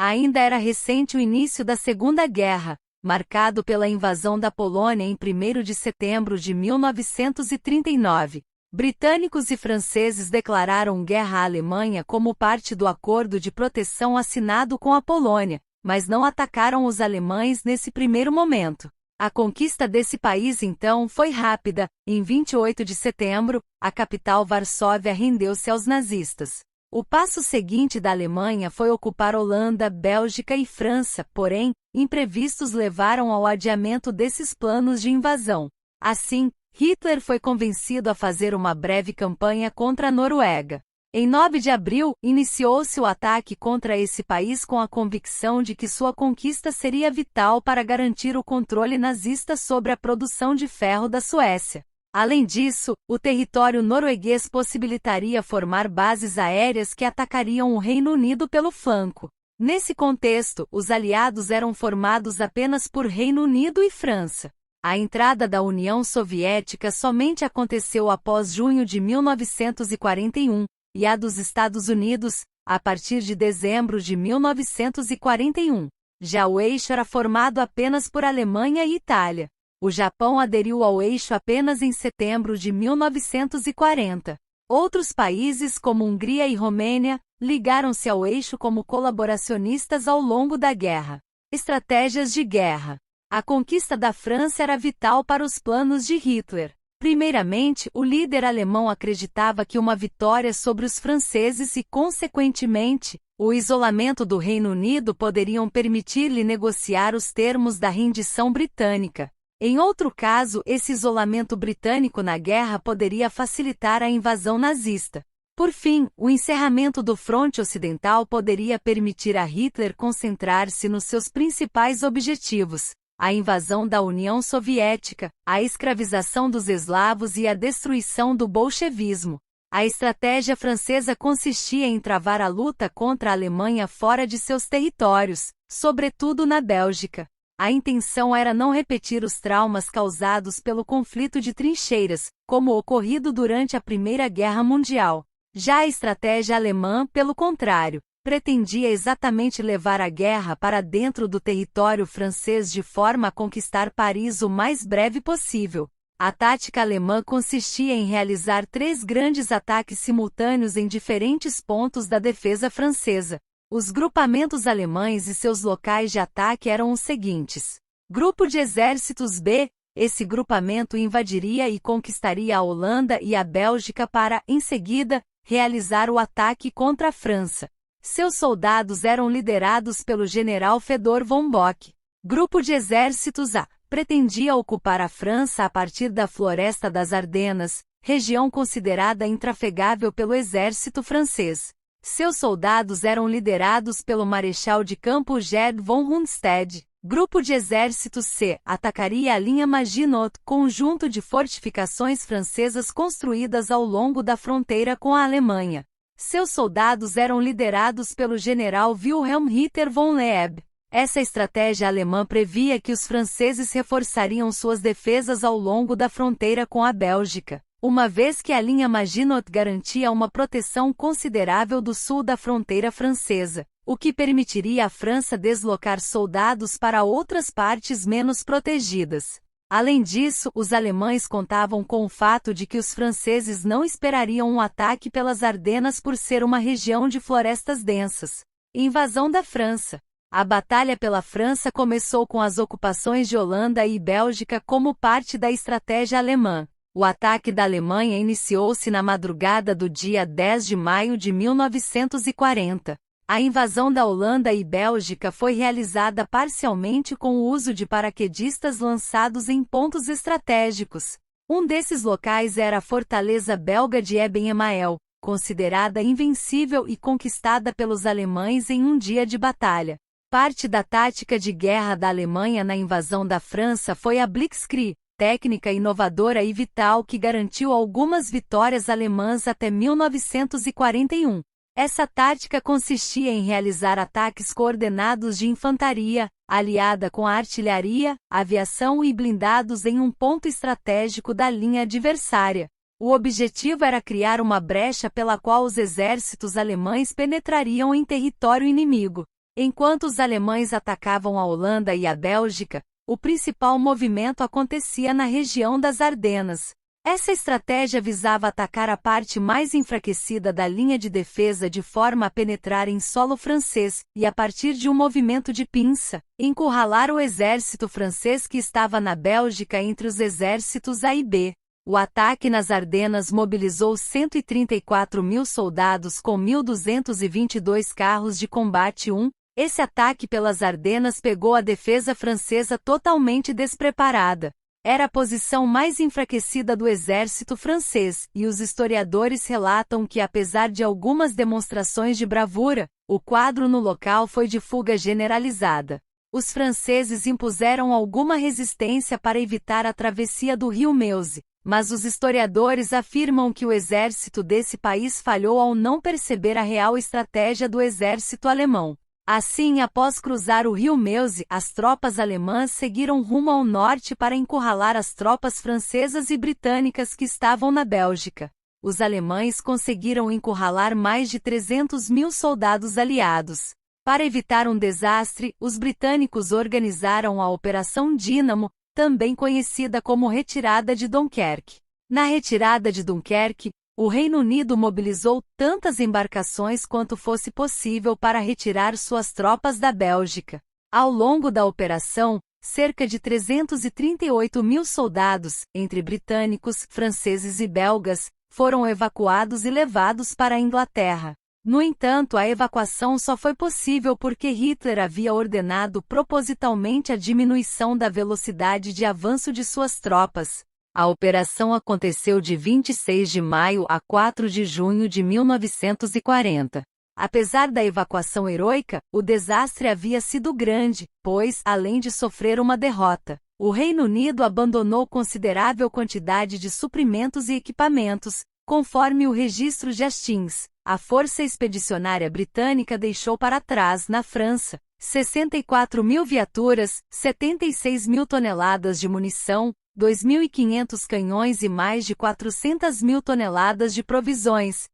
Ainda era recente o início da Segunda Guerra, marcado pela invasão da Polônia em 1º de setembro de 1939. Britânicos e franceses declararam guerra à Alemanha como parte do acordo de proteção assinado com a Polônia, mas não atacaram os alemães nesse primeiro momento. A conquista desse país então foi rápida. Em 28 de setembro, a capital Varsóvia rendeu-se aos nazistas. O passo seguinte da Alemanha foi ocupar Holanda, Bélgica e França, porém, imprevistos levaram ao adiamento desses planos de invasão. Assim, Hitler foi convencido a fazer uma breve campanha contra a Noruega. Em 9 de abril, iniciou-se o ataque contra esse país com a convicção de que sua conquista seria vital para garantir o controle nazista sobre a produção de ferro da Suécia. Além disso, o território norueguês possibilitaria formar bases aéreas que atacariam o Reino Unido pelo flanco. Nesse contexto, os aliados eram formados apenas por Reino Unido e França. A entrada da União Soviética somente aconteceu após junho de 1941, e a dos Estados Unidos, a partir de dezembro de 1941. Já o eixo era formado apenas por Alemanha e Itália. O Japão aderiu ao eixo apenas em setembro de 1940. Outros países, como Hungria e Romênia, ligaram-se ao eixo como colaboracionistas ao longo da guerra. Estratégias de guerra. A conquista da França era vital para os planos de Hitler. Primeiramente, o líder alemão acreditava que uma vitória sobre os franceses e, consequentemente, o isolamento do Reino Unido poderiam permitir-lhe negociar os termos da rendição britânica. Em outro caso, esse isolamento britânico na guerra poderia facilitar a invasão nazista. Por fim, o encerramento do fronte ocidental poderia permitir a Hitler concentrar-se nos seus principais objetivos: a invasão da União Soviética, a escravização dos eslavos e a destruição do bolchevismo. A estratégia francesa consistia em travar a luta contra a Alemanha fora de seus territórios, sobretudo na Bélgica. A intenção era não repetir os traumas causados pelo conflito de trincheiras, como ocorrido durante a Primeira Guerra Mundial. Já a estratégia alemã, pelo contrário, pretendia exatamente levar a guerra para dentro do território francês de forma a conquistar Paris o mais breve possível. A tática alemã consistia em realizar 3 grandes ataques simultâneos em diferentes pontos da defesa francesa. Os grupamentos alemães e seus locais de ataque eram os seguintes. Grupo de Exércitos B. Esse grupamento invadiria e conquistaria a Holanda e a Bélgica para, em seguida, realizar o ataque contra a França. Seus soldados eram liderados pelo general Fedor von Bock. Grupo de Exércitos A. Pretendia ocupar a França a partir da Floresta das Ardenas, região considerada intrafegável pelo exército francês. Seus soldados eram liderados pelo marechal de campo Gerd von Rundstedt. Grupo de Exércitos C. Atacaria a linha Maginot, conjunto de fortificações francesas construídas ao longo da fronteira com a Alemanha. Seus soldados eram liderados pelo general Wilhelm Ritter von Leeb. Essa estratégia alemã previa que os franceses reforçariam suas defesas ao longo da fronteira com a Bélgica, uma vez que a linha Maginot garantia uma proteção considerável do sul da fronteira francesa, o que permitiria à França deslocar soldados para outras partes menos protegidas. Além disso, os alemães contavam com o fato de que os franceses não esperariam um ataque pelas Ardenas por ser uma região de florestas densas. Invasão da França. A batalha pela França começou com as ocupações de Holanda e Bélgica como parte da estratégia alemã. O ataque da Alemanha iniciou-se na madrugada do dia 10 de maio de 1940. A invasão da Holanda e Bélgica foi realizada parcialmente com o uso de paraquedistas lançados em pontos estratégicos. Um desses locais era a fortaleza belga de Eben-Emael, considerada invencível e conquistada pelos alemães em um dia de batalha. Parte da tática de guerra da Alemanha na invasão da França foi a Blitzkrieg, técnica inovadora e vital que garantiu algumas vitórias alemãs até 1941. Essa tática consistia em realizar ataques coordenados de infantaria, aliada com a artilharia, aviação e blindados em um ponto estratégico da linha adversária. O objetivo era criar uma brecha pela qual os exércitos alemães penetrariam em território inimigo. Enquanto os alemães atacavam a Holanda e a Bélgica, o principal movimento acontecia na região das Ardenas. Essa estratégia visava atacar a parte mais enfraquecida da linha de defesa de forma a penetrar em solo francês e, a partir de um movimento de pinça, encurralar o exército francês que estava na Bélgica entre os exércitos A e B. O ataque nas Ardenas mobilizou 134 mil soldados com 1.222 carros de combate. Esse ataque pelas Ardenas pegou a defesa francesa totalmente despreparada. Era a posição mais enfraquecida do exército francês, e os historiadores relatam que, apesar de algumas demonstrações de bravura, o quadro no local foi de fuga generalizada. Os franceses impuseram alguma resistência para evitar a travessia do rio Meuse, mas os historiadores afirmam que o exército desse país falhou ao não perceber a real estratégia do exército alemão. Assim, após cruzar o rio Meuse, as tropas alemãs seguiram rumo ao norte para encurralar as tropas francesas e britânicas que estavam na Bélgica. Os alemães conseguiram encurralar mais de 300 mil soldados aliados. Para evitar um desastre, os britânicos organizaram a Operação Dínamo, também conhecida como Retirada de Dunkerque. Na retirada de Dunkerque, o Reino Unido mobilizou tantas embarcações quanto fosse possível para retirar suas tropas da Bélgica. Ao longo da operação, cerca de 338 mil soldados, entre britânicos, franceses e belgas, foram evacuados e levados para a Inglaterra. No entanto, a evacuação só foi possível porque Hitler havia ordenado propositalmente a diminuição da velocidade de avanço de suas tropas. A operação aconteceu de 26 de maio a 4 de junho de 1940. Apesar da evacuação heroica, o desastre havia sido grande, pois, além de sofrer uma derrota, o Reino Unido abandonou considerável quantidade de suprimentos e equipamentos, conforme o registro de Hastings. A Força Expedicionária Britânica deixou para trás, na França, 64 mil viaturas, 76 mil toneladas de munição, 2.500 canhões e mais de 400 mil toneladas de provisões.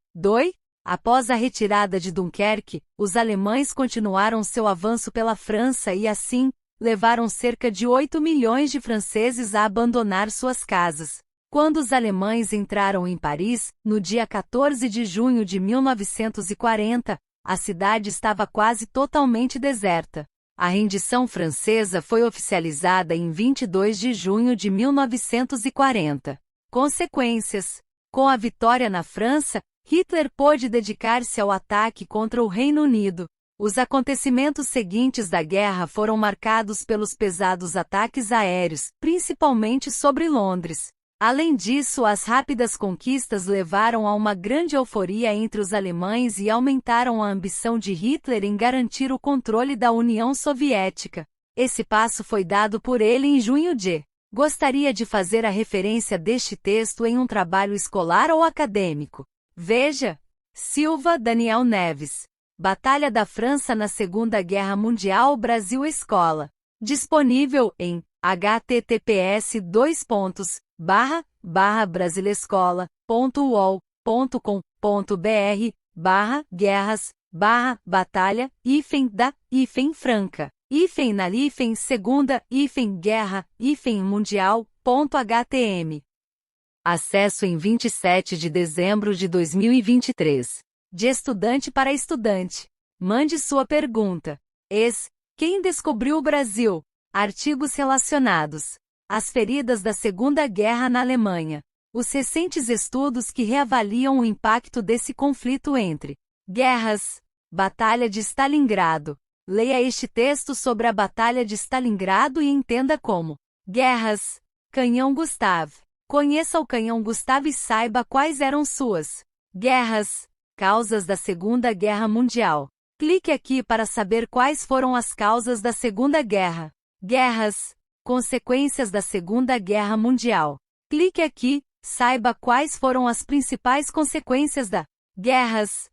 Após a retirada de Dunkerque, os alemães continuaram seu avanço pela França e, assim, levaram cerca de 8 milhões de franceses a abandonar suas casas. Quando os alemães entraram em Paris, no dia 14 de junho de 1940, a cidade estava quase totalmente deserta. A rendição francesa foi oficializada em 22 de junho de 1940. Consequências: com a vitória na França, Hitler pôde dedicar-se ao ataque contra o Reino Unido. Os acontecimentos seguintes da guerra foram marcados pelos pesados ataques aéreos, principalmente sobre Londres. Além disso, as rápidas conquistas levaram a uma grande euforia entre os alemães e aumentaram a ambição de Hitler em garantir o controle da União Soviética. Esse passo foi dado por ele em junho de. Gostaria de fazer a referência deste texto em um trabalho escolar ou acadêmico. Veja: Silva Daniel Neves. Batalha da França na Segunda Guerra Mundial Brasil Escola. Disponível em https://brasilescola.uol.com.br/guerras/batalha, na segunda, guerra, mundial.htm. Acesso em 27 de dezembro de 2023. De estudante para estudante. Mande sua pergunta. Quem descobriu o Brasil? Artigos relacionados. As feridas da Segunda Guerra na Alemanha. Os recentes estudos que reavaliam o impacto desse conflito entre guerras. Batalha de Stalingrado. Leia este texto sobre a Batalha de Stalingrado e entenda como. Guerras. Canhão Gustave. Conheça o canhão Gustave e saiba quais eram suas guerras. Causas da Segunda Guerra Mundial. Clique aqui para saber quais foram as causas da Segunda Guerra. Guerras. Consequências da Segunda Guerra Mundial. Clique aqui, saiba quais foram as principais consequências da guerras.